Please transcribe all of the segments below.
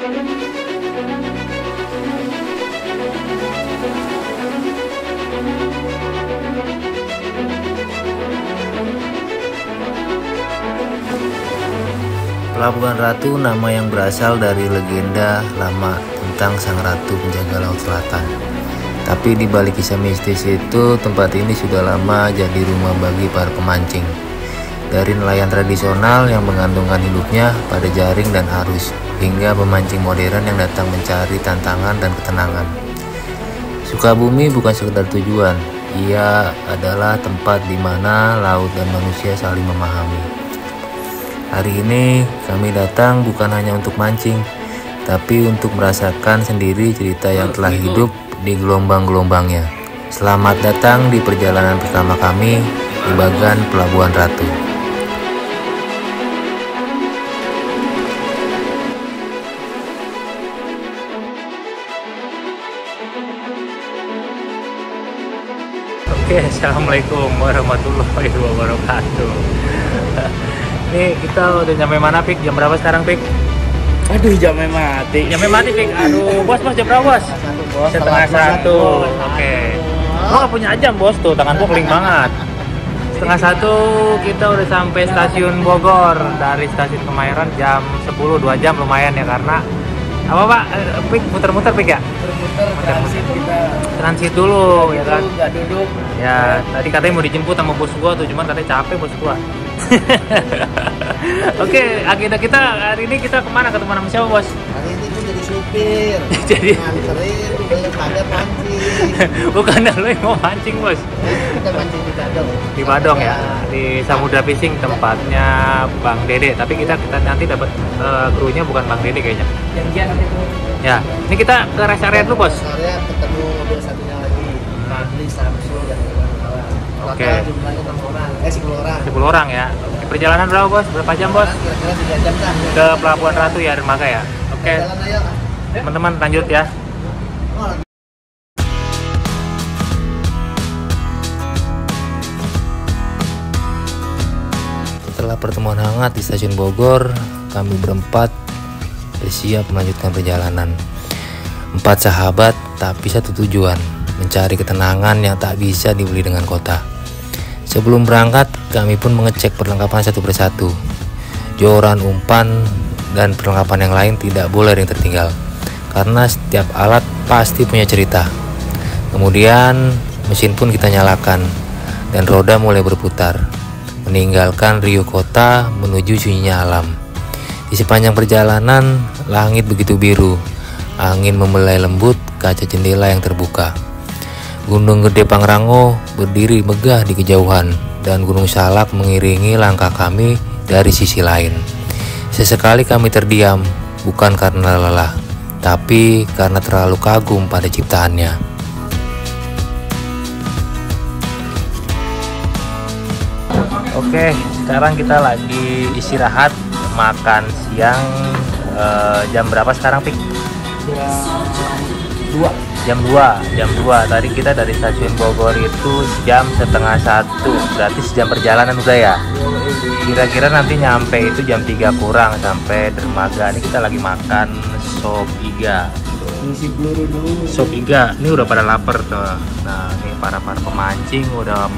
Pelabuhan Ratu nama yang berasal dari legenda lama tentang sang ratu penjaga laut selatan. Tapi di balik kisah mistis itu, tempat ini sudah lama jadi rumah bagi para pemancing. Dari nelayan tradisional yang menggantungkan hidupnya pada jaring dan arus, hingga pemancing modern yang datang mencari tantangan dan ketenangan. Sukabumi bukan sekedar tujuan, ia adalah tempat di mana laut dan manusia saling memahami. Hari ini kami datang bukan hanya untuk mancing, tapi untuk merasakan sendiri cerita yang telah hidup di gelombang-gelombangnya. Selamat datang di perjalanan pertama kami di Bagan Pelabuhan Ratu. Oke, assalamualaikum warahmatullahi wabarakatuh. Ini kita udah nyampe mana, Pik? Jam berapa sekarang, Pik? Aduh, jamnya mati. Jamnya mati, Pik. Aduh, bos jam berapa, bos? Setengah satu. Oke. Lo gak punya jam, bos, tuh tangan gua keling banget. Setengah satu kita udah sampai stasiun Bogor. Dari stasiun Kemayoran jam 10, 2 jam lumayan ya, karena apa, Pak? Pik, muter-muter, Pik ya? Transit kita. Transit dulu, ya kan? Nggak duduk. Ya, tadi katanya mau dijemput sama bos gua tuh, cuman katanya capek bos gua. Oke, agenda kita hari ini kita kemana? Ketemu sama siapa, bos? Hari ini gue jadi supir. Jadi nganterin daripada mancing. bukan lo yang mau mancing, bos. Kita mancing di Badong. Di Badong ya, di Samudra Fishing tempatnya Bang Dede. Tapi kita nanti dapat krunya bukan Bang Dede kayaknya. Janjian nanti tuh. Ya, ini kita ke rest area dulu, bos. Saya ketemu dua satunya lagi. Fadli, Samsul, dan kawan-kawan. Oke. Jumlahnya 6 orang. 10 orang. 10 orang ya. Oke, perjalanan berapa, bos? Berapa jam, bos? Kira-kira 3 jam dah. Ke Pelabuhan Ratu ya, Dermaga ya. Oke. Jalan ayo. Teman-teman lanjut ya. Setelah pertemuan hangat di stasiun Bogor, kami berempat bersiap melanjutkan perjalanan. 4 sahabat tapi satu tujuan, mencari ketenangan yang tak bisa dibeli dengan kota. Sebelum berangkat, kami pun mengecek perlengkapan satu persatu. Joran, umpan, dan perlengkapan yang lain tidak boleh ada yang tertinggal, karena setiap alat pasti punya cerita. Kemudian mesin pun kita nyalakan, dan roda mulai berputar, meninggalkan riuh kota menuju sunyinya alam. Di sepanjang perjalanan, langit begitu biru, angin membelai lembut kaca jendela yang terbuka. Gunung Gede Pangrango berdiri megah di kejauhan, dan Gunung Salak mengiringi langkah kami dari sisi lain. Sesekali kami terdiam, bukan karena lelah, tapi karena terlalu kagum pada ciptaannya. Oke, sekarang kita lagi istirahat, makan siang. Jam berapa sekarang, Pik? Jam 2. Tadi kita dari stasiun Bogor itu jam setengah 1. Berarti sejam perjalanan udah ya. Kira-kira nanti nyampe itu jam 3 kurang sampai Dermaga. Ini kita lagi makan sop iga. Isi peluru dulu. Sop iga. Ini udah pada lapar tuh. Nah, ini para pemancing udah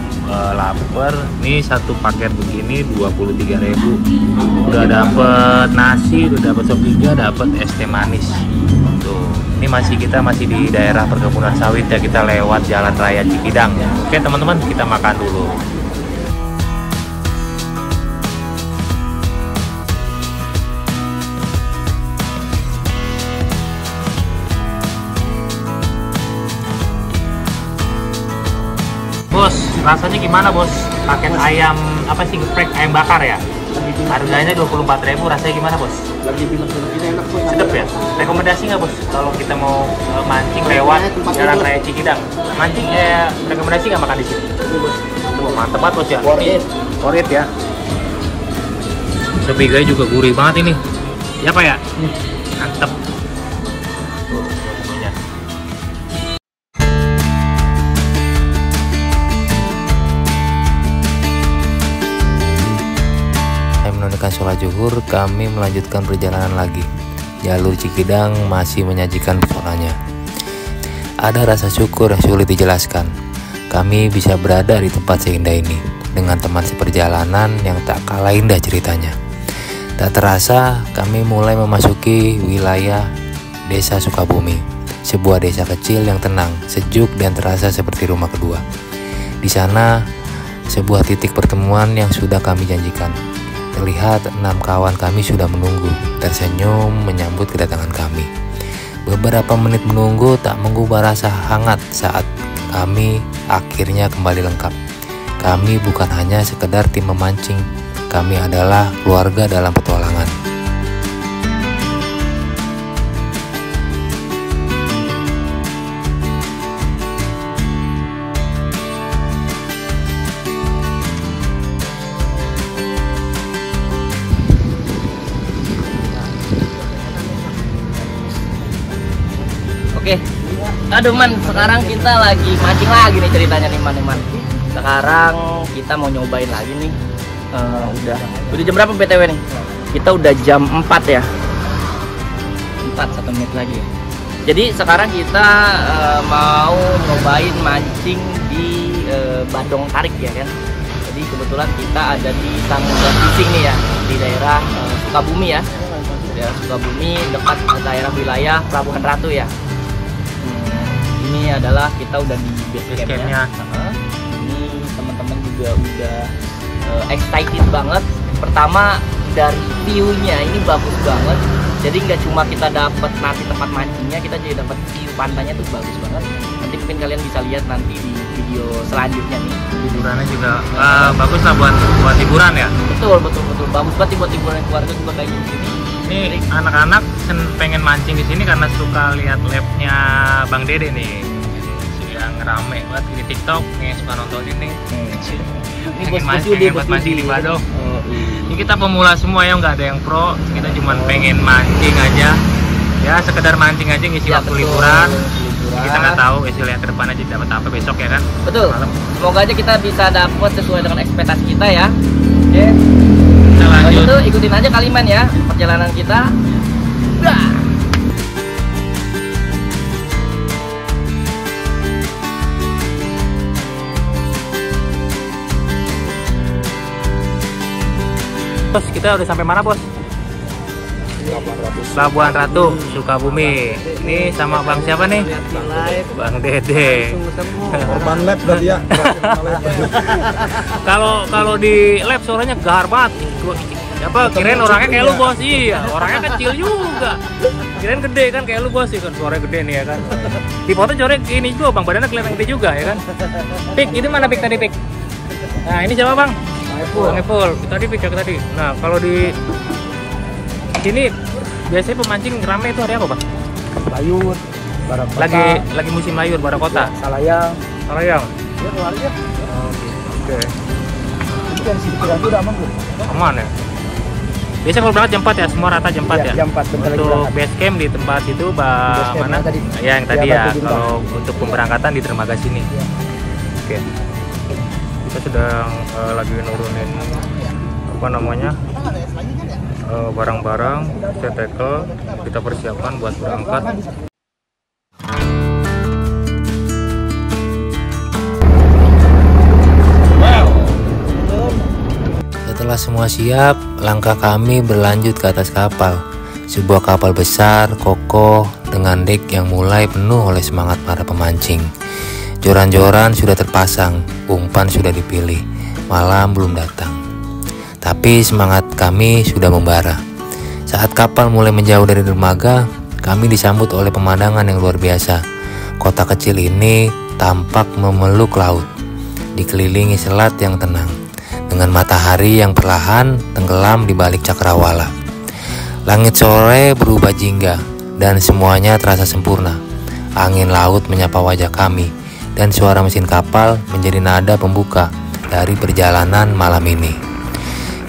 lapar. Ini satu paket begini 23.000. Udah dapet nasi, udah dapet sop iga, dapet es teh manis. Tuh. Ini kita masih di daerah perkebunan sawit ya, kita lewat Jalan Raya Cikidang ya. Oke teman-teman, kita makan dulu. Bos, rasanya gimana, bos? Paket ayam apa sih, geprek ayam bakar ya? Harganya 24.000, rasanya gimana, bos? Lagi bilang ini enak, bos. Sedap ya? Rekomendasi nggak, bos? Kalau kita mau mancing lewat Jalan Raya Cikidang, mancing rekomendasi nggak makan di sini? Wah, mantep banget, bos ya. Worth it ya. Sebiganya juga gurih banget ini. Ya, Pak ya? Mantep. Menunaikan sholat zuhur, kami melanjutkan perjalanan lagi. jalur Cikidang masih menyajikan pesonanya. Ada rasa syukur yang sulit dijelaskan. Kami bisa berada di tempat seindah ini dengan teman seperjalanan yang tak kalah indah ceritanya. Tak terasa kami mulai memasuki wilayah Desa Sukabumi, sebuah desa kecil yang tenang, sejuk dan terasa seperti rumah kedua. Di sana sebuah titik pertemuan yang sudah kami janjikan. Terlihat 6 kawan kami sudah menunggu, tersenyum menyambut kedatangan kami. Beberapa menit menunggu tak mengubah rasa hangat saat kami akhirnya kembali lengkap. Kami bukan hanya sekedar tim memancing, kami adalah keluarga dalam petualangan. Oke, aduh Man, sekarang kita lagi mancing lagi nih ceritanya nih Man. Sekarang kita mau nyobain lagi nih. Udah jam berapa BTW nih? Kita udah jam 4 ya. 4, 1 menit lagi. Jadi sekarang kita mau nyobain mancing di Badong Tarik ya kan. Jadi kebetulan kita ada di Samudra Fishing nih ya, di daerah Sukabumi ya. Daerah Sukabumi dekat daerah wilayah Pelabuhan Ratu ya. Ini adalah kita udah di base campnya. Ini teman-teman juga udah excited banget. Pertama dari view-nya ini bagus banget. Jadi nggak cuma kita dapat nanti tempat mancingnya, kita jadi dapat view pantainya tuh bagus banget. Nanti mungkin kalian bisa lihat nanti di video selanjutnya nih. Hiburannya juga bagus lah buat hiburan ya. Betul. Bagus banget buat hiburan keluarga juga kayak gini. Ini anak-anak pengen mancing di sini karena suka lihat labnya Bang Dede nih, yang rame banget di TikTok nih, suka nonton ini. Ini buat mancing di Badong. Ini kita pemula semua ya, nggak ada yang pro. Kita cuma pengen mancing aja, ya sekedar mancing aja ngisi waktu liburan. Kita nggak tahu hasilnya ke depan aja dapat apa besok ya kan. Betul. Malam. Semoga aja kita bisa dapat sesuai dengan ekspektasi kita ya. Oke. Kita lanjut. Itu ikutin aja Kaliman ya perjalanan kita. Bos, kita udah sampai mana bos? Pelabuhan Ratu, Sukabumi. Ini sama Bang siapa nih? Bang Dede. Korban lab berarti ya. Kalau di lab suaranya gahar banget. Kirain orangnya kayak lu bos. Iya, orangnya kecil juga. Kirain gede kan kayak lu bos sih kan, suaranya gede nih ya kan. Di foto suaranya ini juga Bang, badannya kelihatan gede juga ya kan. Pik, itu mana Pik tadi Pik? Nah, ini siapa Bang? Bang Epul. Tadi Pik tadi. Nah, kalau di sini biasanya pemancing ramai itu hari apa Bang? Layur, barang kota. Lagi musim layur barang kota. Salayang. Salayang. Ya lari ya. Oke. Itu yang sini itu udah aman belum? Aman ya. Biasanya kalau berangkat jam 4 ya, semua rata jam 4 ya. Jam 4 bentar lagi untuk berangkat. base camp di tempat itu mana? Tadi. Ya yang tadi Ya, ya. Batu Bintang. Kalau untuk pemberangkatan di dermaga sini. Ya. Oke. Kita sedang lagi nurunin apa namanya? Barang-barang, kita tackle, kita persiapkan buat berangkat. Setelah semua siap, langkah kami berlanjut ke atas kapal. Sebuah kapal besar, kokoh, dengan dek yang mulai penuh oleh semangat para pemancing. Joran-joran sudah terpasang, umpan sudah dipilih, malam belum datang. Tapi semangat kami sudah membara. Saat kapal mulai menjauh dari dermaga, kami disambut oleh pemandangan yang luar biasa. Kota kecil ini tampak memeluk laut, dikelilingi selat yang tenang, dengan matahari yang perlahan tenggelam di balik cakrawala. Langit sore berubah jingga, dan semuanya terasa sempurna. Angin laut menyapa wajah kami, dan suara mesin kapal menjadi nada pembuka dari perjalanan malam ini.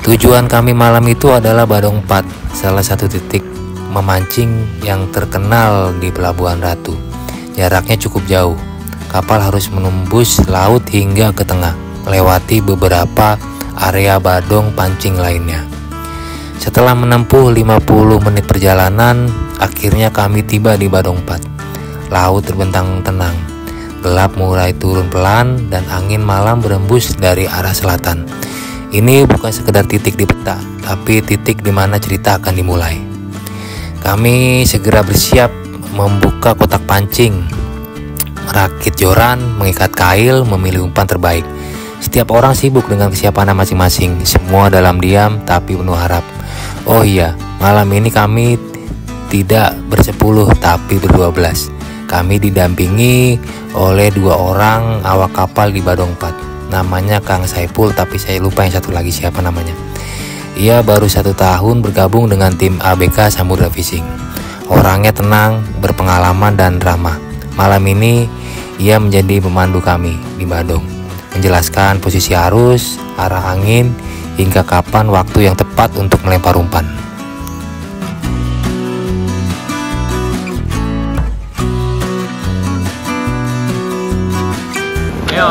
Tujuan kami malam itu adalah Badong 4, salah satu titik memancing yang terkenal di Pelabuhan Ratu. Jaraknya cukup jauh, kapal harus menembus laut hingga ke tengah, melewati beberapa area badong pancing lainnya. Setelah menempuh 50 menit perjalanan, akhirnya kami tiba di Badong 4. Laut terbentang tenang, gelap mulai turun pelan dan angin malam berembus dari arah selatan. Ini bukan sekedar titik di peta, tapi titik di mana cerita akan dimulai. Kami segera bersiap membuka kotak pancing, merakit joran, mengikat kail, memilih umpan terbaik. Setiap orang sibuk dengan kesiapannya masing-masing, semua dalam diam tapi penuh harap. Oh iya, malam ini kami tidak bersepuluh tapi ber-12. Kami didampingi oleh 2 orang awak kapal di Badong 4. Namanya Kang Saipul, tapi saya lupa yang satu lagi siapa namanya. Ia baru 1 tahun bergabung dengan tim ABK Samudra Fishing. Orangnya tenang, berpengalaman dan ramah. Malam ini ia menjadi pemandu kami di Badong, menjelaskan posisi arus, arah angin, hingga kapan waktu yang tepat untuk melempar umpan. Ayo.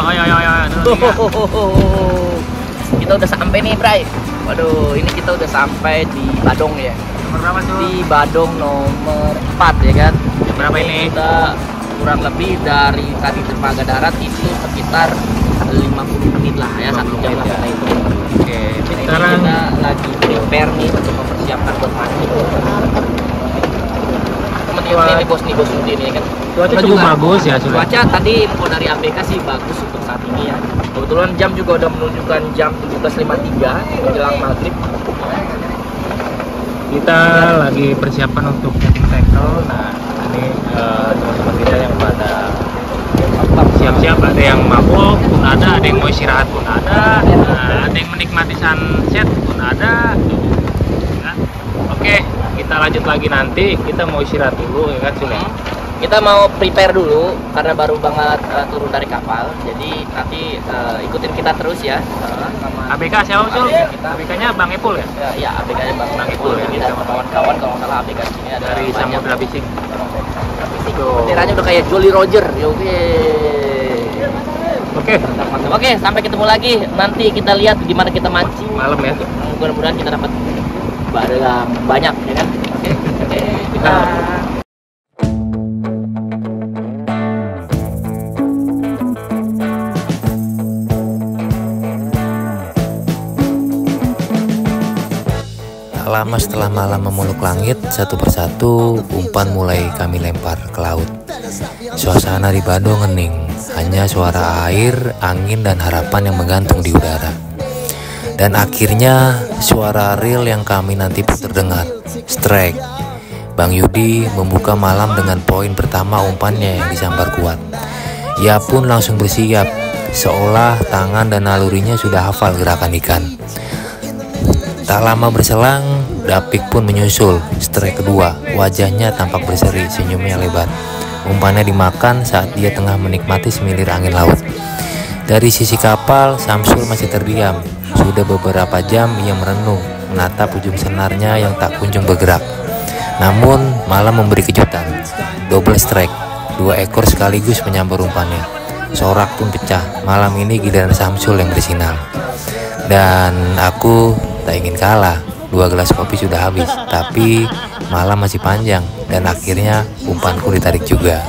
Kita udah sampai nih, Bray. Waduh, ini kita udah sampai di Badong ya. Nomor berapa tuh? Di Badong nomor 4 ya kan. Berapa ini? Kita kurang lebih dari tadi dermaga darat itu sekitar 50 menit lah ya, 1 jam lah kita itu. Oke, Ini sekarang kita lagi prepare nih untuk mempersiapkan buat mancing. Teman-teman ini bos Nudi nih kan. Cuaca Kita cukup juga- bagus ya sudah. Cuaca tadi info dari ABK sih bagus untuk saat ini ya. Kebetulan jam juga udah menunjukkan jam 17.53 menjelang maghrib. Kita lagi persiapan untuk setting tackle. Nah, ini teman-teman kita yang pada siap-siap, ada yang mabok pun ada yang mau istirahat pun ada, ada yang menikmati sunset pun ada. Ya. Oke, kita lanjut lagi nanti. Kita mau istirahat dulu ya kan, Sule? Kita mau prepare dulu karena baru banget turun dari kapal. Jadi nanti ikutin kita terus ya. Sama ABK siapa, Sul? Kita ABK-nya Bang Epul ya? ya ABK-nya Bang Ipul ya, Ini dan kawan-kawan kalau nggak salah ABK sini ada Dari banyak. Samudra Fishing. Benderanya udah kayak Jolly Roger. Oke. Oke, Oke, sampai ketemu lagi. Nanti kita lihat gimana kita mancing. malam ya. Mudah-mudahan kita dapat barang banyak ya kan. Oke. Kita Lama setelah malam memeluk langit, satu persatu umpan mulai kami lempar ke laut. Suasana di Badong hening, hanya suara air, angin, dan harapan yang menggantung di udara. Dan akhirnya suara reel yang kami nanti pun terdengar, strike. Bang Yudi membuka malam dengan poin pertama umpannya yang disambar kuat. Ia pun langsung bersiap, seolah tangan dan nalurinya sudah hafal gerakan ikan. Tak lama berselang, Dapik pun menyusul. Strike kedua, wajahnya tampak berseri, senyumnya lebar. Umpannya dimakan saat dia tengah menikmati semilir angin laut. Dari sisi kapal, Samsul masih terdiam. Sudah beberapa jam ia merenung, menatap ujung senarnya yang tak kunjung bergerak. Namun, malam memberi kejutan. Double strike, 2 ekor sekaligus menyambar umpannya. Sorak pun pecah. Malam ini giliran Samsul yang bersinar. Dan aku tak ingin kalah. 2 gelas kopi sudah habis, tapi malam masih panjang dan akhirnya umpanku ditarik juga.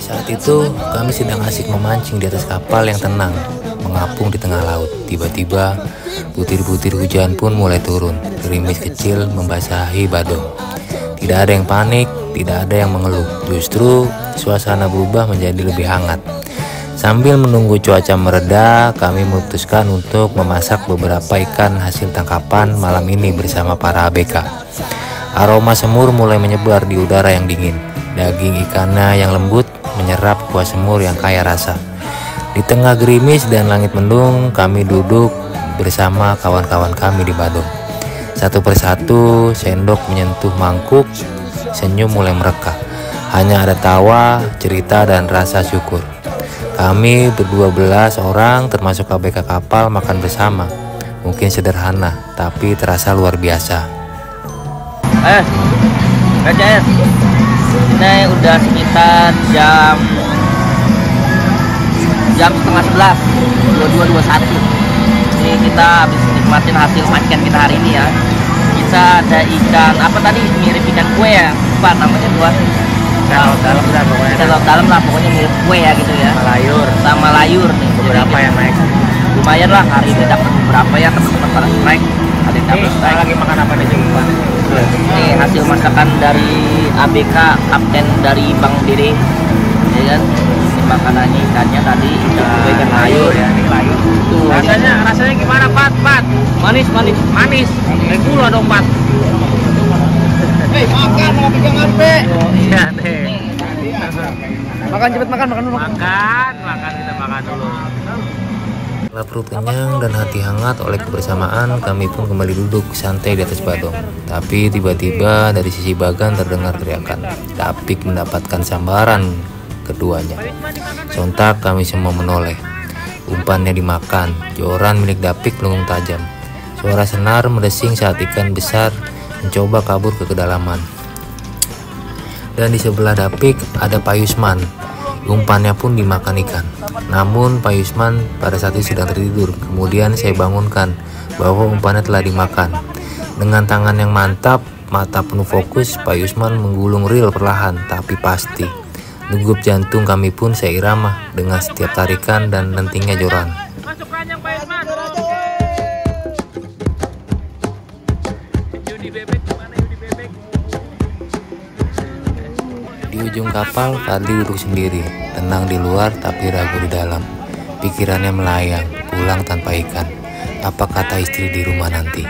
Saat itu kami sedang asik memancing di atas kapal yang tenang, mengapung di tengah laut. Tiba-tiba butir-butir hujan pun mulai turun. Gerimis kecil membasahi Badong. Tidak ada yang panik, tidak ada yang mengeluh. Justru suasana berubah menjadi lebih hangat. Sambil menunggu cuaca mereda, kami memutuskan untuk memasak beberapa ikan hasil tangkapan malam ini bersama para ABK. Aroma semur mulai menyebar di udara yang dingin. Daging ikannya yang lembut menyerap kuah semur yang kaya rasa. Di tengah gerimis dan langit mendung, kami duduk bersama kawan-kawan kami di Badong. Satu persatu sendok menyentuh mangkuk, senyum mulai mereka. Hanya ada tawa, cerita, dan rasa syukur. Kami ber-12 orang termasuk ABK kapal makan bersama. Mungkin sederhana, tapi terasa luar biasa. ini udah sekitar jam jam setengah 11, 22.21. Ini kita habis nikmatin hasil mancing kita hari ini ya. Kita ada ikan apa tadi, mirip ikan kue ya, lupa namanya tuan. Dalam lah pokoknya. Ikan laut dalam lah pokoknya, mirip kue ya gitu ya. Sama layur nih. Beberapa yang naik. Lumayan lah hari ini dapat beberapa ya, teman-teman para strike. Ada yang dapat Ini strike. lagi makan apa nih Jumpan? Ini hasil masakan dari ABK Kapten dari Bang Dede, ya kan? Ini makanannya ikannya tadi ikan layur ya, ini layur. Tuh, Rasanya gimana Pat? manis. Kayak gula dong Pat. Hei, makan, mau pegang HP. Iya deh. Makan cepet makan dulu. Makan kita makan dulu. Setelah perut kenyang dan hati hangat oleh kebersamaan, kami pun kembali duduk santai di atas badong. Tapi tiba-tiba dari sisi Bagan terdengar teriakan. Dapik mendapatkan sambaran keduanya. Sontak kami semua menoleh. Umpannya dimakan. Joran milik Dapik melengkung tajam. Suara senar mendesing saat ikan besar mencoba kabur ke kedalaman. Dan di sebelah Dapik ada Pak Yusman. Umpannya pun dimakan ikan. Namun Pak Yusman pada saat itu sedang tertidur. Kemudian saya bangunkan bahwa umpannya telah dimakan. Dengan tangan yang mantap, mata penuh fokus, Pak Yusman menggulung reel perlahan tapi pasti. Degup jantung kami pun seirama dengan setiap tarikan dan lentingnya Joran. Masuk ranjang Pak Yusman. Yudi bebek gimana Yudi bebek? Di ujung kapal, Fadli duduk sendiri, tenang di luar tapi ragu di dalam. Pikirannya melayang, pulang tanpa ikan. Apa kata istri di rumah nanti?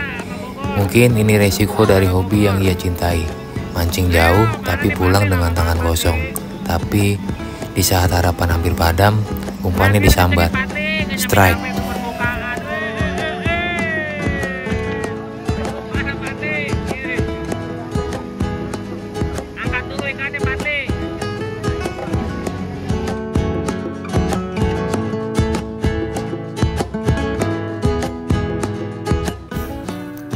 Mungkin ini resiko dari hobi yang ia cintai. Mancing jauh tapi pulang dengan tangan kosong. Tapi di saat harapan hampir padam, umpannya disambat. Strike.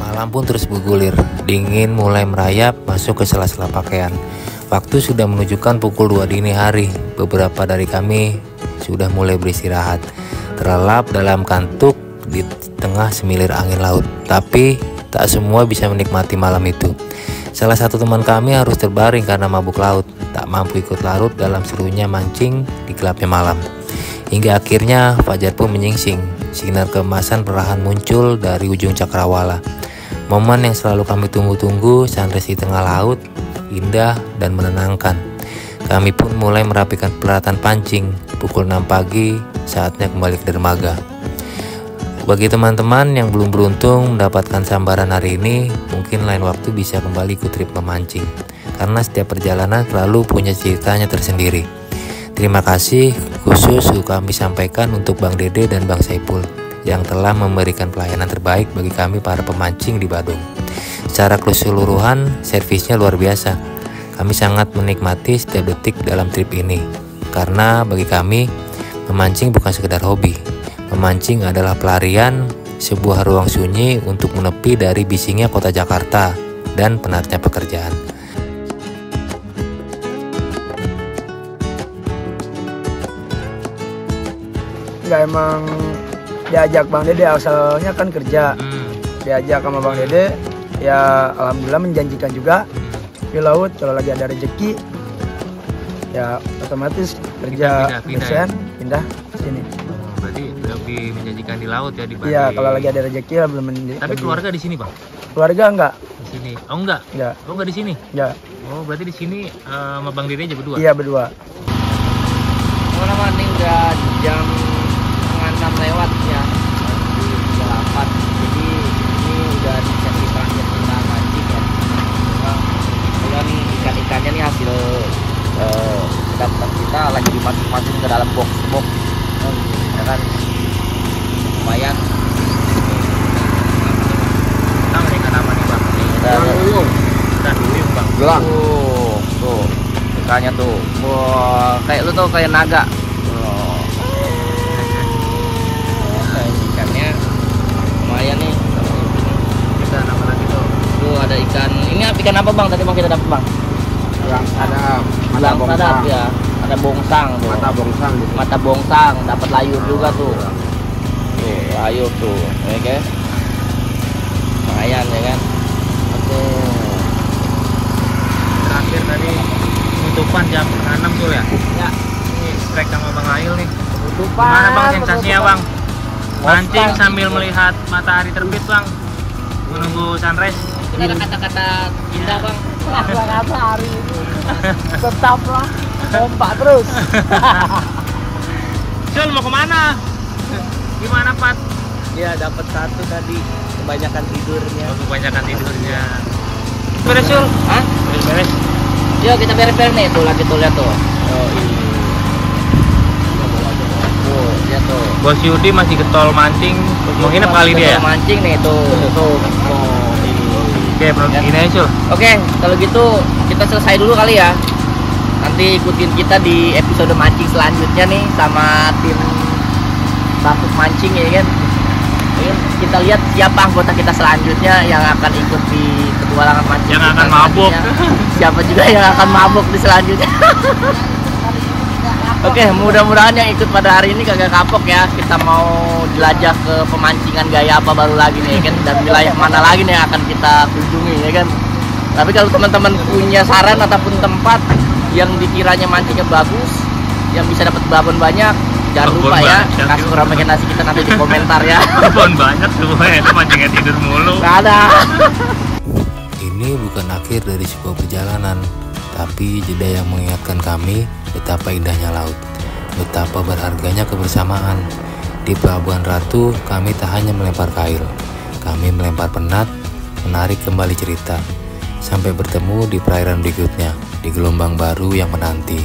Malam pun terus bergulir, dingin mulai merayap masuk ke sela-sela pakaian. Waktu sudah menunjukkan pukul 2 dini hari. Beberapa dari kami sudah mulai beristirahat, terlelap dalam kantuk di tengah semilir angin laut. Tapi tak semua bisa menikmati malam itu. Salah satu teman kami harus terbaring karena mabuk laut, tak mampu ikut larut dalam serunya mancing di gelapnya malam. Hingga akhirnya fajar pun menyingsing. Sinar keemasan perlahan muncul dari ujung cakrawala. Momen yang selalu kami tunggu-tunggu, sunrise di tengah laut, indah dan menenangkan. Kami pun mulai merapikan peralatan pancing. Pukul 6 pagi, saatnya kembali ke dermaga. Bagi teman-teman yang belum beruntung mendapatkan sambaran hari ini, mungkin lain waktu bisa kembali ikut trip memancing. Karena setiap perjalanan selalu punya ceritanya tersendiri. Terima kasih khusus kami sampaikan untuk Bang Dede dan Bang Saipul yang telah memberikan pelayanan terbaik bagi kami para pemancing di Badung. Secara keseluruhan, servisnya luar biasa. Kami sangat menikmati setiap detik dalam trip ini. Karena bagi kami, memancing bukan sekedar hobi. Memancing adalah pelarian, sebuah ruang sunyi untuk menepi dari bisingnya kota Jakarta dan penatnya pekerjaan. Enggak, emang diajak Bang Dede, asalnya kan kerja. Diajak sama Bang Dede, ya alhamdulillah menjanjikan juga di laut. Kalau lagi ada rezeki, ya otomatis kerja pindah ke sini. Berarti lebih menjanjikan di laut ya dibanding. Iya, kalau lagi ada rezeki ya belum. Tapi keluarga di sini Bang? Keluarga enggak. Di sini. Oh enggak? Enggak. Oh enggak di sini? Enggak. Oh berarti di sini sama Bang Dede aja berdua? Iya, berdua. Teman-teman, ini udah jam 6 lewat ya, di 8. Jadi ini udah di sesi terakhir kita mancing ya. Kemudian ikan-ikannya nih hasil daftar kita lagi dimasukin ke dalam box, ya kan, lumayan. Sama ikan apa nih Bang? Ikan duyung Bang. Gelang. Tuh ikannya tuh, wah kayak lu tuh kayak naga. Ikannya lumayan nih. Ikan apa lagi tuh? Tuh ada ikan, ini ikan apa Bang? Tadi Bang kita dapat Bang? Ada Bilang sadap ya. Ada bongsang tuh. Mata bongsang, dapat layur juga tuh. Tuh, layur tuh, ya guys. Lumayan ya kan. Oke. Terakhir tadi penutupan jam 6 tuh ya. Ya. Ini strike sama Bang Ail nih. Penutupan. Gimana Bang sensasinya Bang? Mancing sambil melihat matahari terbit Bang. Menunggu sunrise. Itu ada kata-kata indah Bang. Apa hari ini? Tetaplah kompak terus. Sul mau kemana? Gimana Pat? Ya dapat satu tadi, kebanyakan tidurnya. Kebanyakan tidurnya. Beres Sul? Hah? Beres. Yuk kita beres-beres nih, tuh lagi tuh lihat tuh. Oh iya. Tuh, lihat tuh. Bos Yudi masih getol mancing. Mau nginep kali dia ya? Mancing nih tuh. Tuh. Oke, bro, ini aja Sul. Oke, kalau gitu kita selesai dulu kali ya. Nanti ikutin kita di episode mancing selanjutnya nih sama tim Batuk Mancing ya kan. Kita lihat siapa anggota kita selanjutnya yang akan ikut di petualangan mancing. Yang akan mabuk. Siapa juga yang akan mabuk di selanjutnya. Oke, mudah-mudahan yang ikut pada hari ini kagak kapok ya. Kita mau jelajah ke pemancingan gaya apa baru lagi nih kan, dan wilayah mana lagi nih yang akan kita kunjungi ya kan. Tapi kalau teman-teman punya saran ataupun tempat yang dikiranya mancingnya bagus, yang bisa dapat babon banyak, jangan lupa ya kasih rekomendasi kita nanti di komentar ya. Babon banyak semuanya, itu mancingnya tidur mulu. Nggak ada. Ini bukan akhir dari sebuah perjalanan, tapi jeda yang mengingatkan kami betapa indahnya laut, betapa berharganya kebersamaan. Di Pelabuhan Ratu, kami tak hanya melempar kail, kami melempar penat, menarik kembali cerita. Sampai bertemu di perairan berikutnya, di gelombang baru yang menanti.